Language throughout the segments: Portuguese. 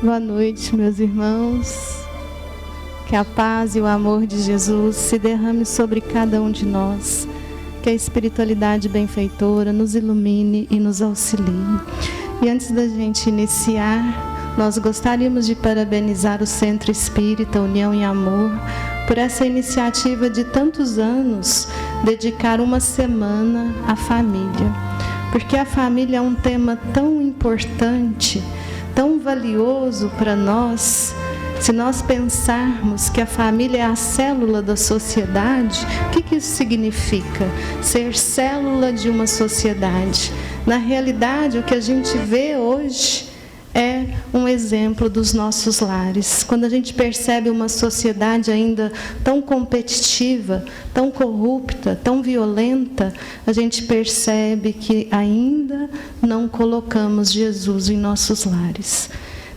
Boa noite, meus irmãos. Que a paz e o amor de Jesus se derrame sobre cada um de nós. Que a espiritualidade benfeitora nos ilumine e nos auxilie. E antes da gente iniciar, nós gostaríamos de parabenizar o Centro Espírita União e Amor por essa iniciativa de tantos anos, dedicar uma semana à família. Porque a família é um tema tão importante, tão valioso para nós. Se nós pensarmos que a família é a célula da sociedade, o que isso significa? Ser célula de uma sociedade. Na realidade, o que a gente vê hoje é um exemplo dos nossos lares. Quando a gente percebe uma sociedade ainda tão competitiva, tão corrupta, tão violenta, a gente percebe que ainda não colocamos Jesus em nossos lares.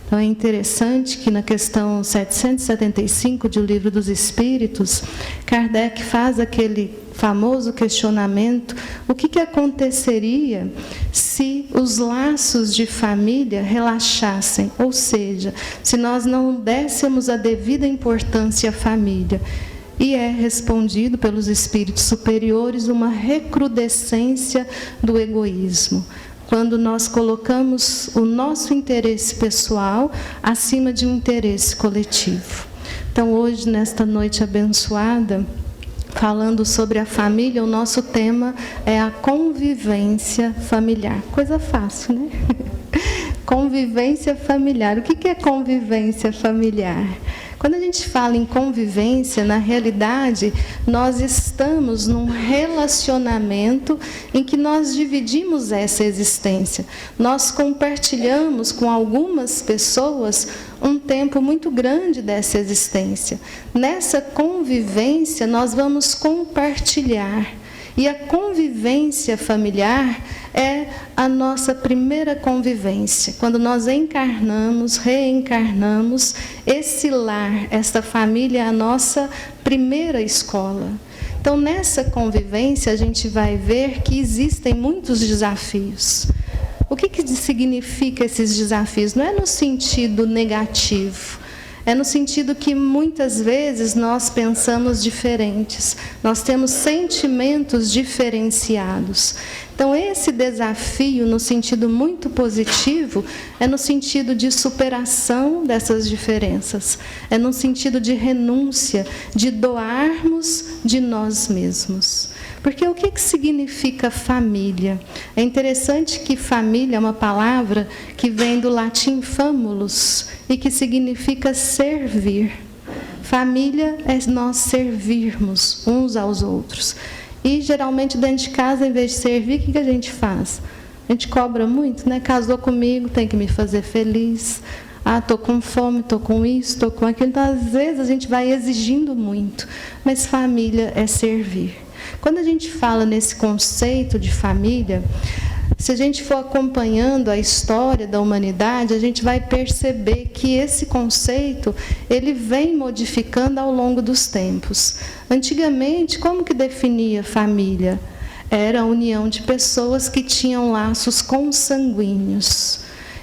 Então é interessante que na questão 775 do Livro dos Espíritos, Kardec faz aquele famoso questionamento: o que aconteceria se os laços de família relaxassem? Ou seja, se nós não dessemos a devida importância à família. E é respondido pelos espíritos superiores uma recrudescência do egoísmo. Quando nós colocamos o nosso interesse pessoal acima de um interesse coletivo. Então, hoje, nesta noite abençoada, falando sobre a família, o nosso tema é a convivência familiar. Coisa fácil, né? Convivência familiar. O que é convivência familiar? Quando a gente fala em convivência, na realidade, nós estamos num relacionamento em que nós dividimos essa existência. Nós compartilhamos com algumas pessoas um tempo muito grande dessa existência. Nessa convivência, nós vamos compartilhar. E a convivência familiar é a nossa primeira convivência. Quando nós encarnamos, reencarnamos, esse lar, esta família é a nossa primeira escola. Então, nessa convivência, a gente vai ver que existem muitos desafios. O que significa esses desafios? Não é no sentido negativo. É no sentido que muitas vezes nós pensamos diferentes, nós temos sentimentos diferenciados. Então, esse desafio, no sentido muito positivo, é no sentido de superação dessas diferenças, é no sentido de renúncia, de doarmos de nós mesmos. Porque o que significa família? É interessante que família é uma palavra que vem do latim famulus e que significa servir. Família é nós servirmos uns aos outros. E geralmente dentro de casa, em vez de servir, o que a gente faz? A gente cobra muito, né? Casou comigo, tem que me fazer feliz. Ah, estou com fome, estou com isso, estou com aquilo. Então, às vezes, a gente vai exigindo muito. Mas família é servir. Quando a gente fala nesse conceito de família, se a gente for acompanhando a história da humanidade, a gente vai perceber que esse conceito, ele vem modificando ao longo dos tempos. Antigamente, como que definia família? Era a união de pessoas que tinham laços consanguíneos.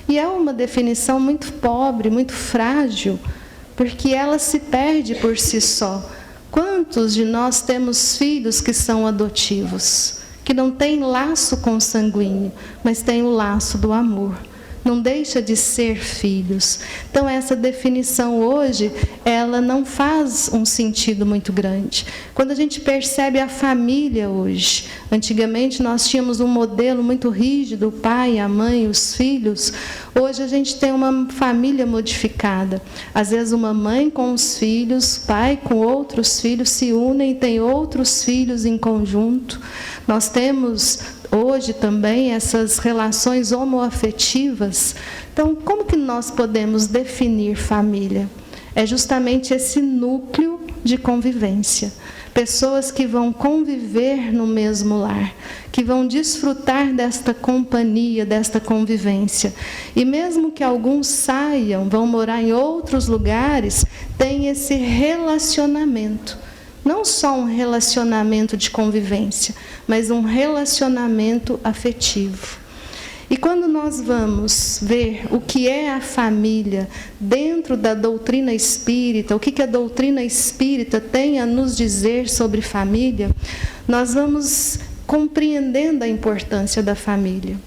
E é uma definição muito pobre, muito frágil, porque ela se perde por si só. Quantos de nós temos filhos que são adotivos, que não têm laço consanguíneo, mas têm o laço do amor? Não deixa de ser filhos. Então, essa definição hoje, ela não faz um sentido muito grande. Quando a gente percebe a família hoje, antigamente nós tínhamos um modelo muito rígido, o pai, a mãe, os filhos. Hoje a gente tem uma família modificada. Às vezes uma mãe com os filhos, pai com outros filhos se unem e tem outros filhos em conjunto. Nós temos hoje também essas relações homoafetivas. Então, como que nós podemos definir família? É justamente esse núcleo de convivência. Pessoas que vão conviver no mesmo lar, que vão desfrutar desta companhia, desta convivência. E mesmo que alguns saiam, vão morar em outros lugares, tem esse relacionamento. Não só um relacionamento de convivência, mas um relacionamento afetivo. E quando nós vamos ver o que é a família dentro da doutrina espírita, o que a doutrina espírita tem a nos dizer sobre família, nós vamos compreendendo a importância da família.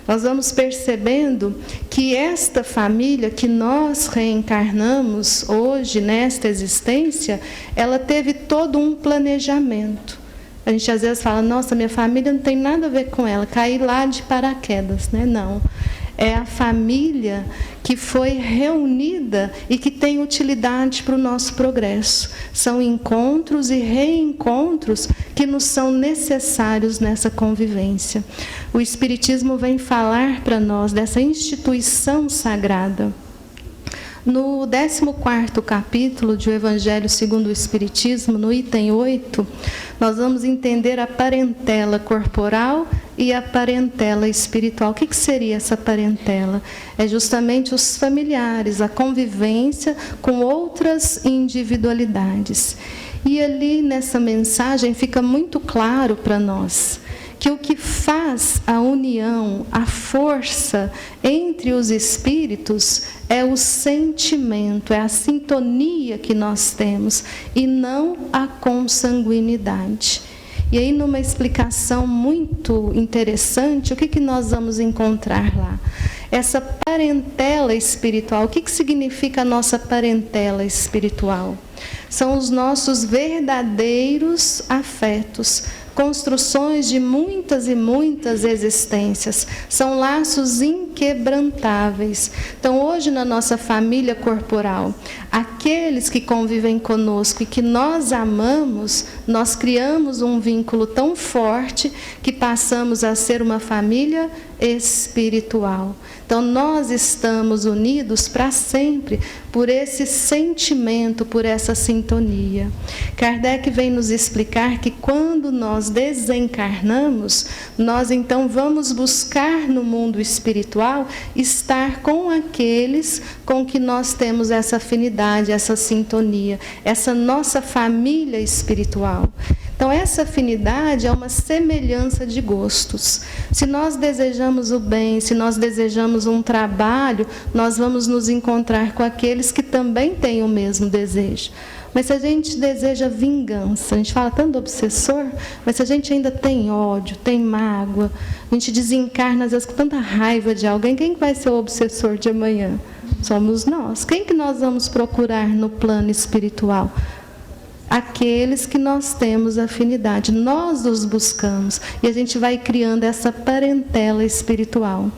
Nós vamos percebendo que esta família que nós reencarnamos hoje nesta existência, ela teve todo um planejamento. A gente às vezes fala, nossa, minha família não tem nada a ver com ela, caí lá de paraquedas, né? Não. É a família que foi reunida e que tem utilidade para o nosso progresso. São encontros e reencontros que nos são necessários nessa convivência. O Espiritismo vem falar para nós dessa instituição sagrada. No 14º capítulo de O Evangelho segundo o Espiritismo, no item 8, nós vamos entender a parentela corporal e a parentela espiritual. O que seria essa parentela? É justamente os familiares, a convivência com outras individualidades. E ali nessa mensagem fica muito claro para nós que o que faz a união, a força entre os espíritos é o sentimento, é a sintonia que nós temos e não a consanguinidade. E aí, numa explicação muito interessante, o que nós vamos encontrar lá? Essa parentela espiritual. O que significa a nossa parentela espiritual? São os nossos verdadeiros afetos, construções de muitas e muitas existências, são laços inquebrantáveis. Então, hoje na nossa família corporal, aqueles que convivem conosco e que nós amamos, nós criamos um vínculo tão forte que passamos a ser uma família espiritual. Então, nós estamos unidos para sempre por esse sentimento, por essa sintonia. Kardec vem nos explicar que quando nós desencarnamos, nós então vamos buscar no mundo espiritual estar com aqueles com que nós temos essa afinidade, essa sintonia, essa nossa família espiritual. Então, essa afinidade é uma semelhança de gostos. Se nós desejamos o bem, se nós desejamos um trabalho, nós vamos nos encontrar com aqueles que também têm o mesmo desejo. Mas se a gente deseja vingança, a gente fala tanto do obsessor, mas se a gente ainda tem ódio, tem mágoa, a gente desencarna às vezes com tanta raiva de alguém, quem vai ser o obsessor de amanhã? Somos nós. Quem que nós vamos procurar no plano espiritual? Aqueles que nós temos afinidade, nós os buscamos e a gente vai criando essa parentela espiritual.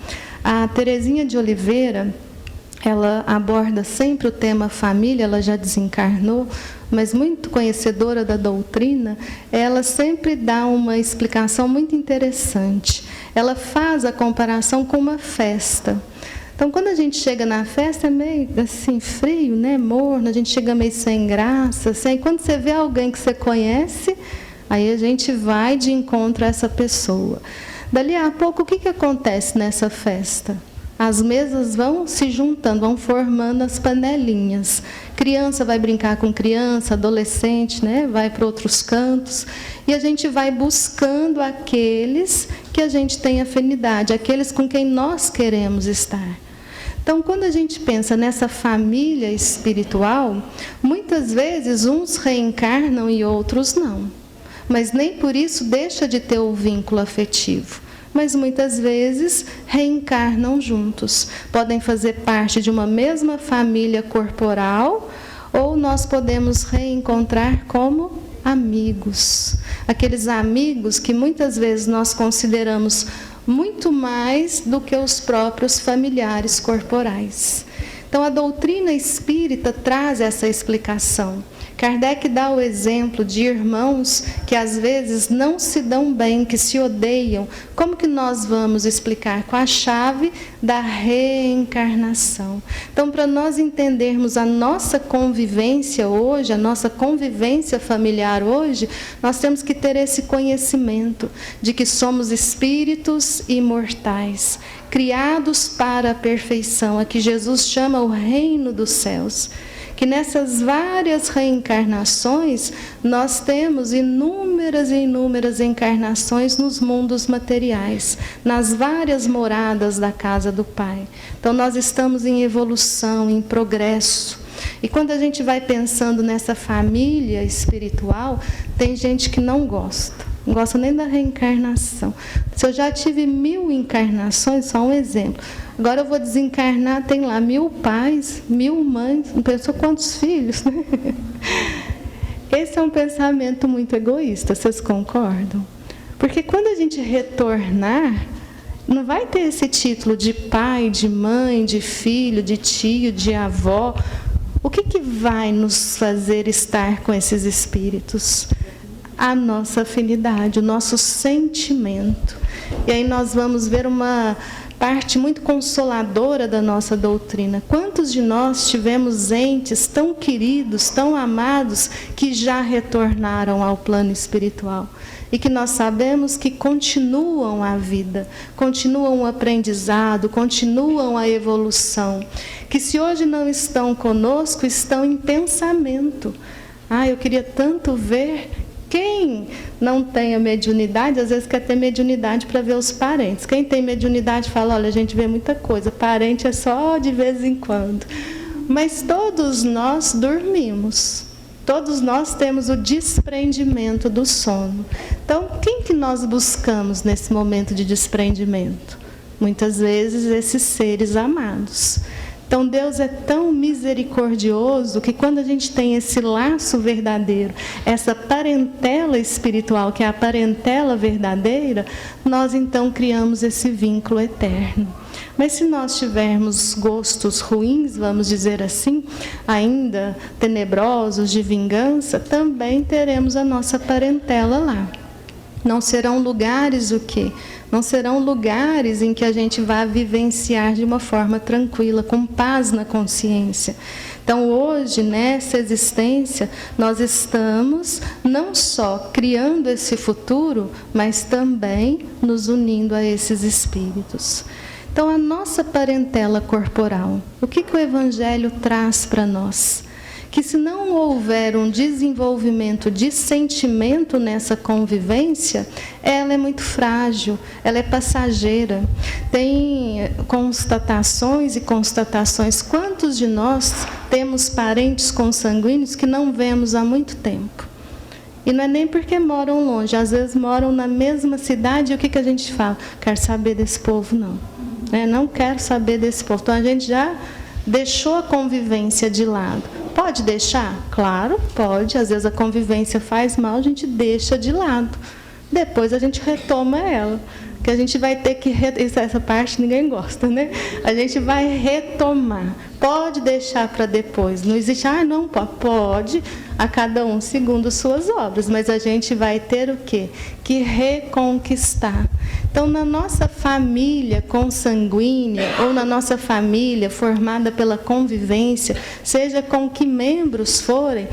A Terezinha de Oliveira, ela aborda sempre o tema família, ela já desencarnou, mas muito conhecedora da doutrina, ela sempre dá uma explicação muito interessante. Ela faz a comparação com uma festa. Então, quando a gente chega na festa, é meio assim, frio, né? Morno, a gente chega meio sem graça. Assim, quando você vê alguém que você conhece, aí a gente vai de encontro a essa pessoa. Dali a pouco, o que acontece nessa festa? As mesas vão se juntando, vão formando as panelinhas. Criança vai brincar com criança, adolescente, né? Vai para outros cantos. E a gente vai buscando aqueles que a gente tem afinidade, aqueles com quem nós queremos estar. Então, quando a gente pensa nessa família espiritual, muitas vezes uns reencarnam e outros não. Mas nem por isso deixa de ter o vínculo afetivo. Mas muitas vezes reencarnam juntos. Podem fazer parte de uma mesma família corporal, ou nós podemos reencontrar como amigos. Aqueles amigos que muitas vezes nós consideramos muito mais do que os próprios familiares corporais. Então, a doutrina espírita traz essa explicação. Kardec dá o exemplo de irmãos que às vezes não se dão bem, que se odeiam. Como que nós vamos explicar? Com a chave da reencarnação. Então, para nós entendermos a nossa convivência hoje, a nossa convivência familiar hoje, nós temos que ter esse conhecimento de que somos espíritos imortais, criados para a perfeição, a que Jesus chama o reino dos céus. que nessas várias reencarnações, nós temos inúmeras e inúmeras encarnações nos mundos materiais, nas várias moradas da casa do Pai. Então, nós estamos em evolução, em progresso. E quando a gente vai pensando nessa família espiritual, tem gente que não gosta nem da reencarnação. Se eu já tive 1000 encarnações, só um exemplo. Agora eu vou desencarnar, tem lá 1000 pais, 1000 mães, não pensou quantos filhos, né? Esse é um pensamento muito egoísta, vocês concordam? Porque quando a gente retornar, não vai ter esse título de pai, de mãe, de filho, de tio, de avó. O que vai nos fazer estar com esses espíritos? A nossa afinidade, o nosso sentimento. E aí nós vamos ver uma parte muito consoladora da nossa doutrina. Quantos de nós tivemos entes tão queridos, tão amados, que já retornaram ao plano espiritual? E que nós sabemos que continuam a vida, continuam o aprendizado, continuam a evolução. Que se hoje não estão conosco, estão em pensamento. Eu queria tanto ver. Quem não tem a mediunidade, às vezes quer ter mediunidade para ver os parentes. Quem tem mediunidade fala, olha, a gente vê muita coisa, parente é só de vez em quando. Mas todos nós dormimos. Todos nós temos o desprendimento do sono. Então, quem que nós buscamos nesse momento de desprendimento? Muitas vezes esses seres amados. Então, Deus é tão misericordioso que quando a gente tem esse laço verdadeiro, essa parentela espiritual, que é a parentela verdadeira, nós então criamos esse vínculo eterno. Mas se nós tivermos gostos ruins, vamos dizer assim, ainda tenebrosos, de vingança, também teremos a nossa parentela lá. Não serão lugares o quê? Não serão lugares em que a gente vá vivenciar de uma forma tranquila, com paz na consciência. Então, hoje, nessa existência, nós estamos não só criando esse futuro, mas também nos unindo a esses espíritos. Então, a nossa parentela corporal, o que o Evangelho traz para nós? Que se não houver um desenvolvimento de sentimento nessa convivência, ela é muito frágil, ela é passageira. Tem constatações e constatações. Quantos de nós temos parentes consanguíneos que não vemos há muito tempo? E não é nem porque moram longe, às vezes moram na mesma cidade, e o que a gente fala? Quero saber desse povo, não. Não quero saber desse povo. Então, a gente já deixou a convivência de lado. Pode deixar? Claro, pode. Às vezes a convivência faz mal, a gente deixa de lado. Depois a gente retoma ela. Que a gente vai ter que... Essa parte ninguém gosta, né? A gente vai retomar. Pode deixar para depois. Não existe, não pode. Pode, a cada um segundo suas obras. Mas a gente vai ter o quê? Que reconquistar. Então, na nossa família consanguínea, ou na nossa família formada pela convivência, seja com que membros forem,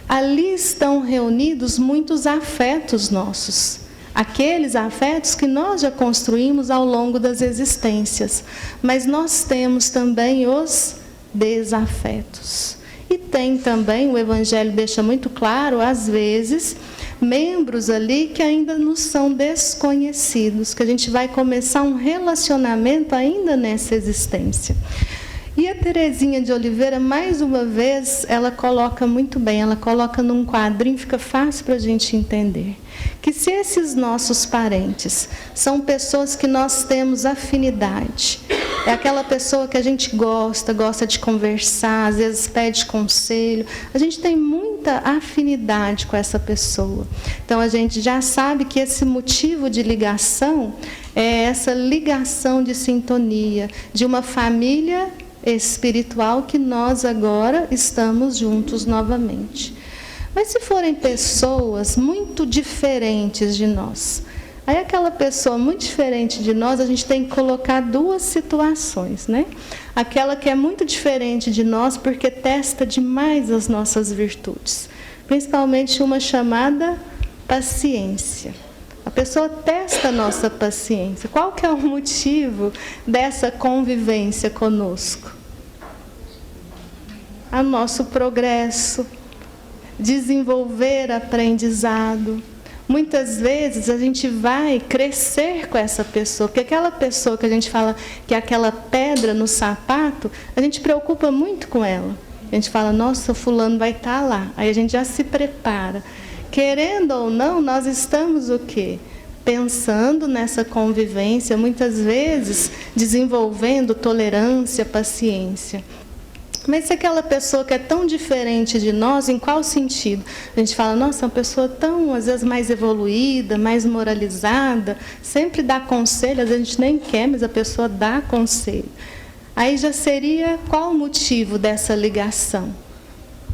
ali estão reunidos muitos afetos nossos. Aqueles afetos que nós já construímos ao longo das existências. Mas nós temos também os desafetos. E tem também, o Evangelho deixa muito claro, às vezes, membros ali que ainda nos são desconhecidos, que a gente vai começar um relacionamento ainda nessa existência. E a Terezinha de Oliveira, mais uma vez, ela coloca muito bem, ela coloca num quadrinho, fica fácil para a gente entender. Que se esses nossos parentes são pessoas que nós temos afinidade, é aquela pessoa que a gente gosta de conversar, às vezes pede conselho, a gente tem muita afinidade com essa pessoa. Então, a gente já sabe que esse motivo de ligação é essa ligação de sintonia, de uma família espiritual que nós agora estamos juntos novamente. Mas se forem pessoas muito diferentes de nós, aí aquela pessoa muito diferente de nós, a gente tem que colocar duas situações, né? Aquela que é muito diferente de nós porque testa demais as nossas virtudes, principalmente uma chamada paciência. A pessoa testa a nossa paciência. Qual que é o motivo dessa convivência conosco? ao nosso progresso, desenvolver aprendizado. Muitas vezes a gente vai crescer com essa pessoa, porque aquela pessoa que a gente fala que é aquela pedra no sapato, a gente preocupa muito com ela. A gente fala, nossa, fulano vai estar lá. Aí a gente já se prepara. Querendo ou não, nós estamos o quê? Pensando nessa convivência, muitas vezes desenvolvendo tolerância, paciência. Mas se aquela pessoa que é tão diferente de nós, em qual sentido? A gente fala, nossa, é uma pessoa tão, às vezes, mais evoluída, mais moralizada, sempre dá conselho, às vezes a gente nem quer, mas a pessoa dá conselho. Aí já seria qual o motivo dessa ligação?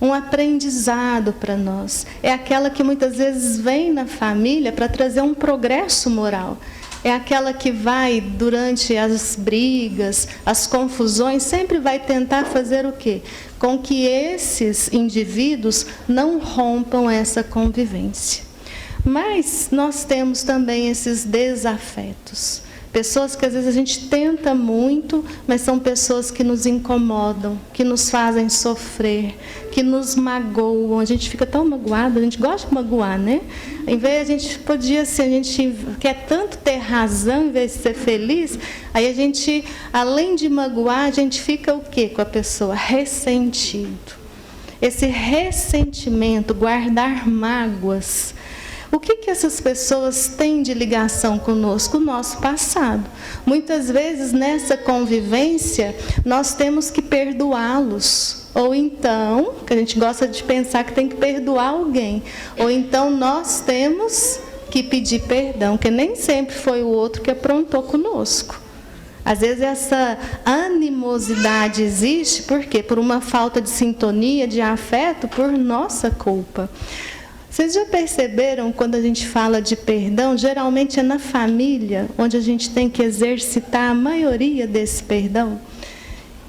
Um aprendizado para nós. É aquela que muitas vezes vem na família para trazer um progresso moral. É aquela que vai, durante as brigas, as confusões, sempre vai tentar fazer o quê? Com que esses indivíduos não rompam essa convivência. Mas nós temos também esses desafetos. Pessoas que às vezes a gente tenta muito, mas são pessoas que nos incomodam, que nos fazem sofrer, que nos magoam. A gente fica tão magoado, a gente gosta de magoar, né? Em vez a gente podia ser, a gente quer tanto ter razão em vez de ser feliz, aí a gente, além de magoar, a gente fica o quê com a pessoa? Ressentido. Esse ressentimento, guardar mágoas. O que essas pessoas têm de ligação conosco? O nosso passado. Muitas vezes, nessa convivência, nós temos que perdoá-los. Ou então, que a gente gosta de pensar que tem que perdoar alguém. Ou então, nós temos que pedir perdão, que nem sempre foi o outro que aprontou conosco. Às vezes, essa animosidade existe, por quê? Por uma falta de sintonia, de afeto, por nossa culpa. Vocês já perceberam, quando a gente fala de perdão, geralmente é na família onde a gente tem que exercitar a maioria desse perdão?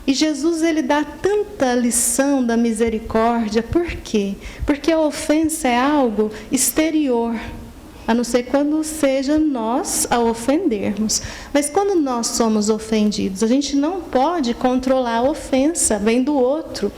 E Jesus, ele dá tanta lição da misericórdia. Por quê? Porque a ofensa é algo exterior, a não ser quando seja nós a ofendermos. Mas quando nós somos ofendidos, a gente não pode controlar a ofensa, vem do outro.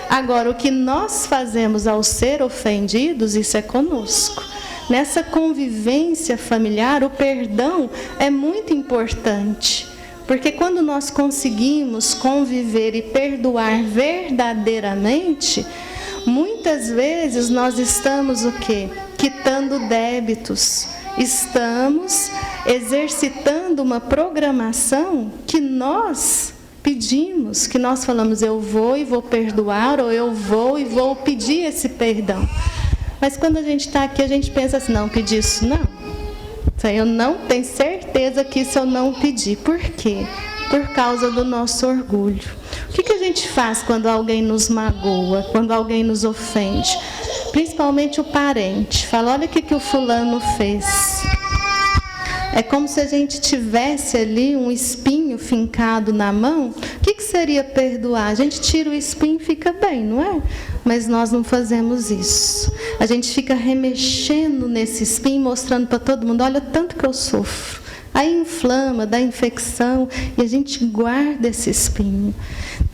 Agora, o que nós fazemos ao ser ofendidos, isso é conosco. Nessa convivência familiar, o perdão é muito importante. Porque quando nós conseguimos conviver e perdoar verdadeiramente, muitas vezes nós estamos o quê? Quitando débitos. Estamos exercitando uma programação que nós pedimos, que nós falamos, eu vou e vou perdoar, ou eu vou e vou pedir esse perdão. Mas quando a gente está aqui, a gente pensa assim, não, pedir isso não. Eu não tenho certeza que isso eu não pedi. Por quê? Por causa do nosso orgulho. O que a gente faz quando alguém nos magoa, quando alguém nos ofende? Principalmente o parente. Fala, olha o que o fulano fez. É como se a gente tivesse ali um espinho fincado na mão. O que seria perdoar? A gente tira o espinho e fica bem, não é? Mas nós não fazemos isso. A gente fica remexendo nesse espinho, mostrando para todo mundo, olha tanto que eu sofro. Aí inflama, dá infecção e a gente guarda esse espinho.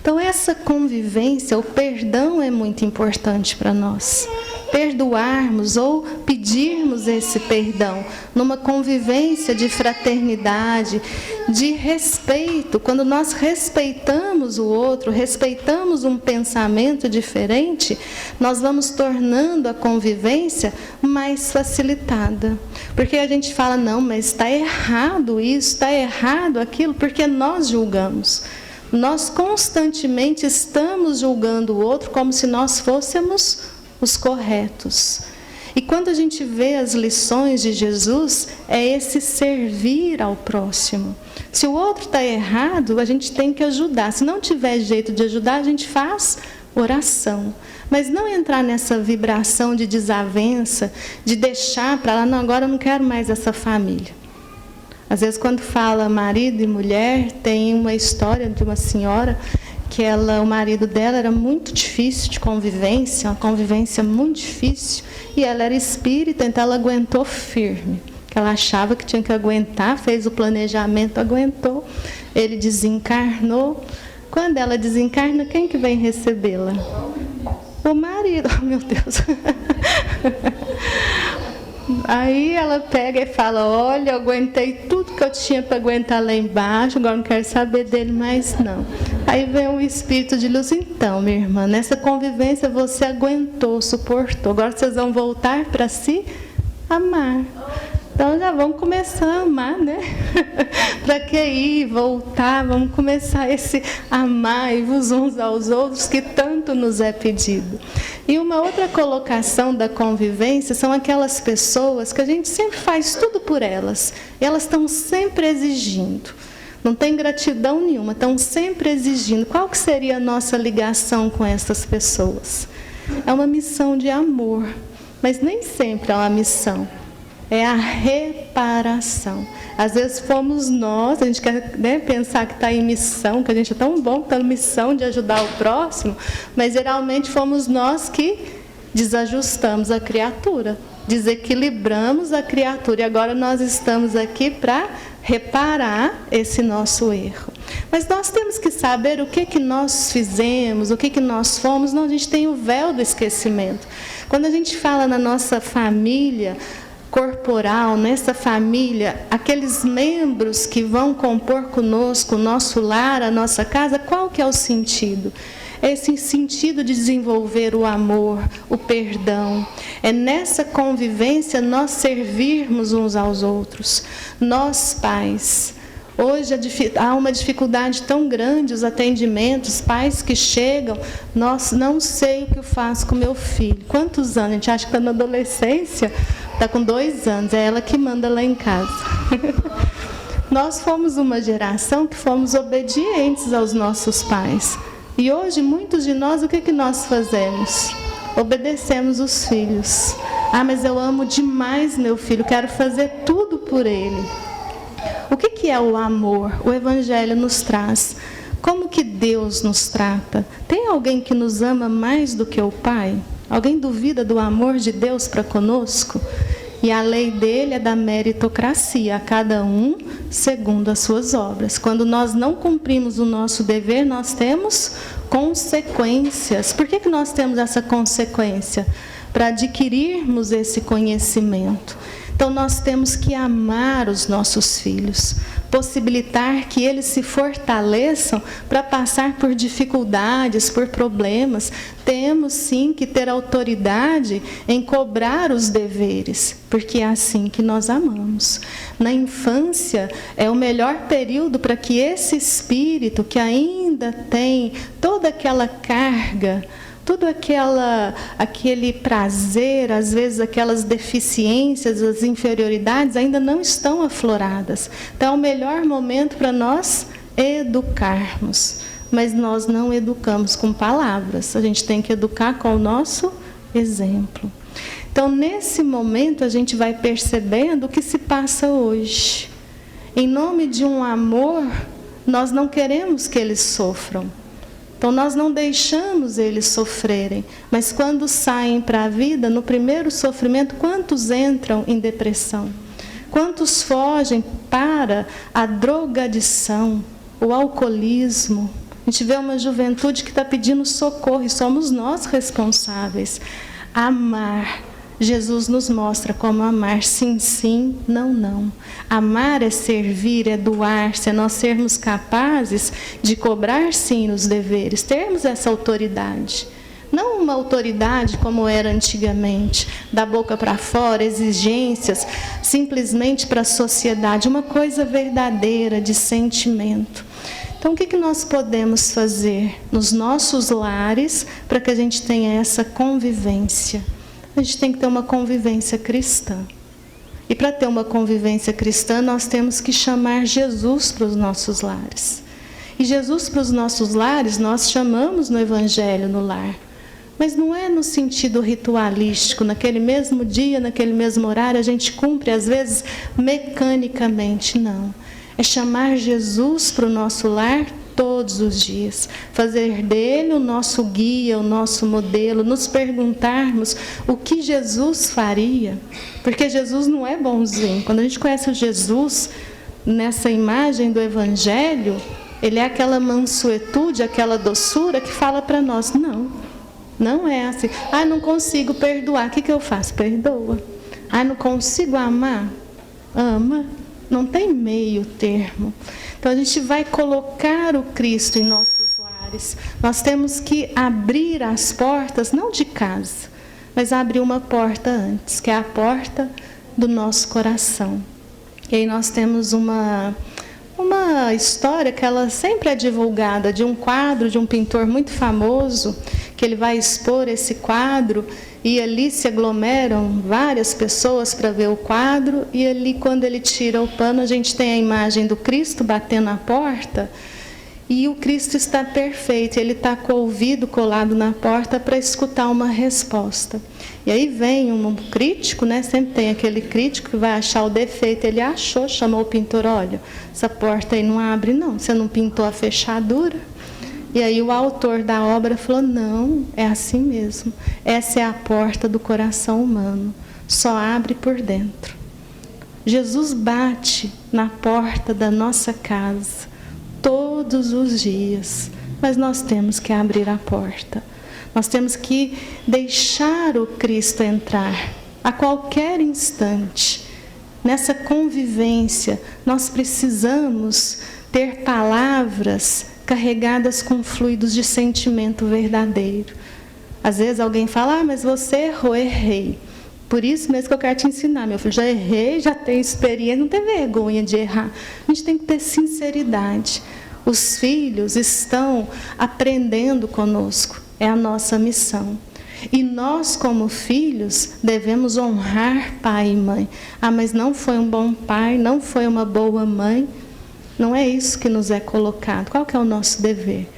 Então essa convivência, o perdão é muito importante para nós. Perdoarmos ou pedirmos esse perdão numa convivência de fraternidade, de respeito. Quando nós respeitamos o outro, respeitamos um pensamento diferente, nós vamos tornando a convivência mais facilitada. Porque a gente fala, não, mas está errado isso, está errado aquilo, porque nós julgamos. Nós constantemente estamos julgando o outro como se nós fôssemos os corretos. E quando a gente vê as lições de Jesus, é esse servir ao próximo. Se o outro está errado, a gente tem que ajudar. Se não tiver jeito de ajudar, a gente faz oração. Mas não entrar nessa vibração de desavença, de deixar para lá, não, agora eu não quero mais essa família. Às vezes, quando fala marido e mulher, tem uma história de uma senhora que o marido dela era muito difícil de convivência, uma convivência muito difícil, e ela era espírita, então ela aguentou firme. Ela achava que tinha que aguentar, fez o planejamento, aguentou. Ele desencarnou, Quando ela desencarna, quem que vem recebê-la? O marido. Oh, meu Deus. Aí ela pega e fala, olha, eu aguentei tudo que eu tinha para aguentar lá embaixo, agora não quero saber dele mais não. Aí vem o espírito de luz, então, minha irmã, nessa convivência você aguentou, suportou, agora vocês vão voltar para se amar. Então já vamos começar a amar, né? Para que ir, voltar, vamos começar esse amar uns aos outros que tanto nos é pedido. E uma outra colocação da convivência são aquelas pessoas que a gente sempre faz tudo por elas. E elas estão sempre exigindo. Não tem gratidão nenhuma, estão sempre exigindo. Qual que seria a nossa ligação com essas pessoas? É uma missão de amor, mas nem sempre é uma missão. É a reparação. Às vezes fomos nós, a gente quer, né, pensar que está em missão, que a gente é tão bom que está em missão de ajudar o próximo, mas geralmente fomos nós que desajustamos a criatura, desequilibramos a criatura, e agora nós estamos aqui para reparar esse nosso erro. Mas nós temos que saber o que nós fizemos, o que nós fomos, não, a gente tem o véu do esquecimento. Quando a gente fala na nossa família corporal, nessa família, aqueles membros que vão compor conosco o nosso lar, a nossa casa, qual que é o sentido? Esse sentido de desenvolver o amor, o perdão. É nessa convivência nós servirmos uns aos outros. Nós, pais, hoje há uma dificuldade tão grande, os atendimentos, pais que chegam, nossa, não sei o que eu faço com meu filho. Quantos anos? A gente acha que está na adolescência, está com 2 anos, é ela que manda lá em casa. Nós fomos uma geração que fomos obedientes aos nossos pais. E hoje, muitos de nós, o que nós fazemos? Obedecemos os filhos. Ah, mas eu amo demais meu filho, quero fazer tudo por ele. O que é o amor? O Evangelho nos traz. Como que Deus nos trata? Tem alguém que nos ama mais do que o Pai? Alguém duvida do amor de Deus para conosco? E a lei dele é da meritocracia, a cada um segundo as suas obras. Quando nós não cumprimos o nosso dever, nós temos consequências. Por que nós temos essa consequência? Para adquirirmos esse conhecimento. Então nós temos que amar os nossos filhos, possibilitar que eles se fortaleçam para passar por dificuldades, por problemas. Temos sim que ter autoridade em cobrar os deveres, porque é assim que nós amamos. Na infância é o melhor período para que esse espírito que ainda tem toda aquela carga, todo aquele prazer, às vezes aquelas deficiências, as inferioridades ainda não estão afloradas. Então é o melhor momento para nós educarmos. Mas nós não educamos com palavras, a gente tem que educar com o nosso exemplo. Então nesse momento a gente vai percebendo o que se passa hoje. Em nome de um amor, nós não queremos que eles sofram. Então nós não deixamos eles sofrerem, mas quando saem para a vida, no primeiro sofrimento, quantos entram em depressão? Quantos fogem para a drogadição, o alcoolismo? A gente vê uma juventude que está pedindo socorro e somos nós responsáveis. Amar. Jesus nos mostra como amar, sim, sim, não, não. Amar é servir, é doar-se, é nós sermos capazes de cobrar, sim, os deveres, termos essa autoridade. Não uma autoridade como era antigamente, da boca para fora, exigências, simplesmente para a sociedade, uma coisa verdadeira, de sentimento. Então, o que nós podemos fazer nos nossos lares para que a gente tenha essa convivência? A gente tem que ter uma convivência cristã. E para ter uma convivência cristã, nós temos que chamar Jesus para os nossos lares. E Jesus para os nossos lares, nós chamamos no Evangelho no lar. Mas não é no sentido ritualístico, naquele mesmo dia, naquele mesmo horário, a gente cumpre, às vezes, mecanicamente, não. É chamar Jesus para o nosso lar todos os dias, fazer dele o nosso guia, o nosso modelo, nos perguntarmos o que Jesus faria, porque Jesus não é bonzinho. Quando a gente conhece o Jesus nessa imagem do Evangelho, Ele é aquela mansuetude, aquela doçura que fala para nós, não é assim. Não consigo perdoar, o que eu faço? Perdoa. Não consigo amar? Ama. Não tem meio termo. Então a gente vai colocar o Cristo em nossos lares. Nós temos que abrir as portas, não de casa, mas abrir uma porta antes, que é a porta do nosso coração. E aí nós temos uma história que ela sempre é divulgada, de um quadro de um pintor muito famoso, que ele vai expor esse quadro, e ali se aglomeram várias pessoas para ver o quadro, e ali quando ele tira o pano, a gente tem a imagem do Cristo batendo na porta, e o Cristo está perfeito, ele está com o ouvido colado na porta para escutar uma resposta. E aí vem um crítico, né? Sempre tem aquele crítico que vai achar o defeito. Ele achou, chamou o pintor, olha, essa porta aí não abre não, você não pintou a fechadura? E aí o autor da obra falou, não, é assim mesmo. Essa é a porta do coração humano, só abre por dentro. Jesus bate na porta da nossa casa todos os dias, mas nós temos que abrir a porta. Nós temos que deixar o Cristo entrar a qualquer instante. Nessa convivência, nós precisamos ter palavras carregadas com fluidos de sentimento verdadeiro. Às vezes alguém fala, mas você errou, errei. Por isso mesmo que eu quero te ensinar, meu filho, já errei, já tenho experiência, não tem vergonha de errar. A gente tem que ter sinceridade. Os filhos estão aprendendo conosco, é a nossa missão. E nós, como filhos, devemos honrar pai e mãe. Mas não foi um bom pai, não foi uma boa mãe. Não é isso que nos é colocado. Qual que é o nosso dever?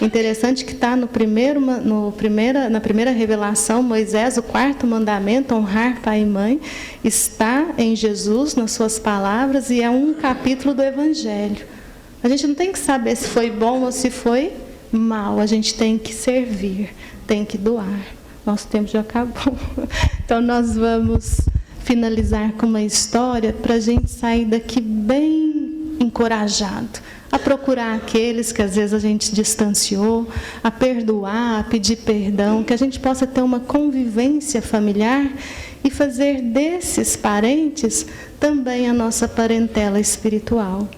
Interessante que está na primeira revelação, Moisés, o 4º mandamento, honrar pai e mãe, está em Jesus, nas suas palavras, e é um capítulo do Evangelho. A gente não tem que saber se foi bom ou se foi mal, a gente tem que servir, tem que doar. Nosso tempo já acabou. Então nós vamos finalizar com uma história para a gente sair daqui bem encorajado, a procurar aqueles que às vezes a gente distanciou, a perdoar, a pedir perdão, que a gente possa ter uma convivência familiar e fazer desses parentes também a nossa parentela espiritual.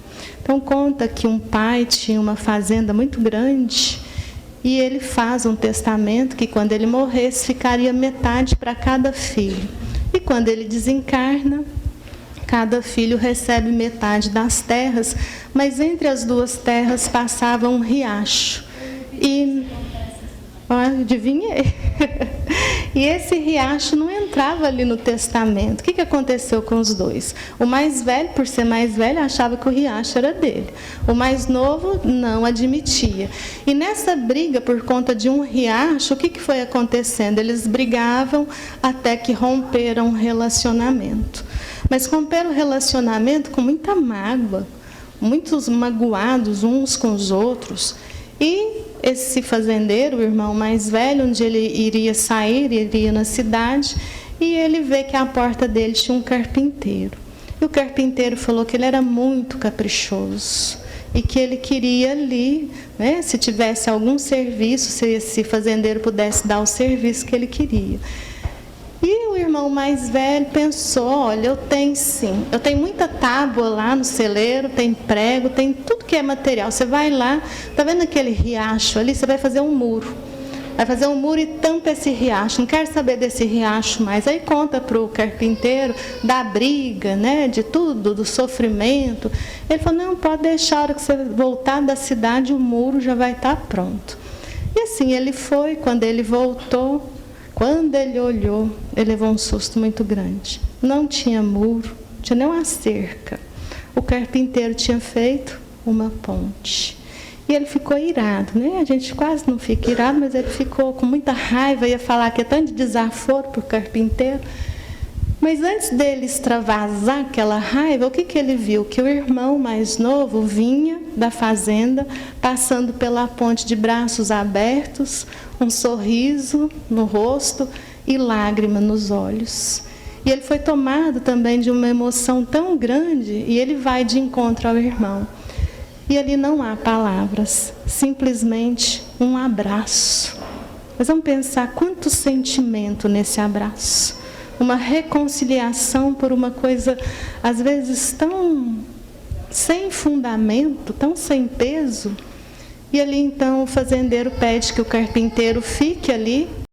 Então conta que um pai tinha uma fazenda muito grande e ele faz um testamento que quando ele morresse ficaria metade para cada filho. E quando ele desencarna, cada filho recebe metade das terras, mas entre as duas terras passava um riacho. E adivinhei. E esse riacho não entrava ali no testamento. O que aconteceu com os dois? O mais velho, por ser mais velho, achava que o riacho era dele. O mais novo não admitia. E nessa briga por conta de um riacho, o que foi acontecendo? Eles brigavam até que romperam o relacionamento. Mas romperam o relacionamento com muita mágoa, muitos magoados uns com os outros. E esse fazendeiro, o irmão mais velho, onde ele iria sair, iria na cidade, e ele vê que à porta dele tinha um carpinteiro. E o carpinteiro falou que ele era muito caprichoso e que ele queria ali, né, se tivesse algum serviço, se esse fazendeiro pudesse dar o serviço que ele queria. E o irmão mais velho pensou, olha, eu tenho muita tábua lá no celeiro, tem prego, tem tudo que é material. Você vai lá, está vendo aquele riacho ali? Você vai fazer um muro. Vai fazer um muro e tampa esse riacho. Não quero saber desse riacho mais. Aí conta para o carpinteiro da briga, né, de tudo, do sofrimento. Ele falou, não, pode deixar, a hora que você voltar da cidade, o muro já vai estar pronto. E assim ele foi, quando ele voltou, quando ele olhou, ele levou um susto muito grande. Não tinha muro, não tinha nem uma cerca. O carpinteiro tinha feito uma ponte. E ele ficou irado, né? A gente quase não fica irado, mas ele ficou com muita raiva, ia falar que é tanto de desaforo para o carpinteiro. Mas antes dele extravasar aquela raiva, o que ele viu? Que o irmão mais novo vinha da fazenda, passando pela ponte de braços abertos, um sorriso no rosto e lágrima nos olhos. E ele foi tomado também de uma emoção tão grande, e ele vai de encontro ao irmão. E ali não há palavras, simplesmente um abraço. Mas vamos pensar quanto sentimento nesse abraço. Uma reconciliação por uma coisa, às vezes, tão sem fundamento, tão sem peso. E ali então o fazendeiro pede que o carpinteiro fique ali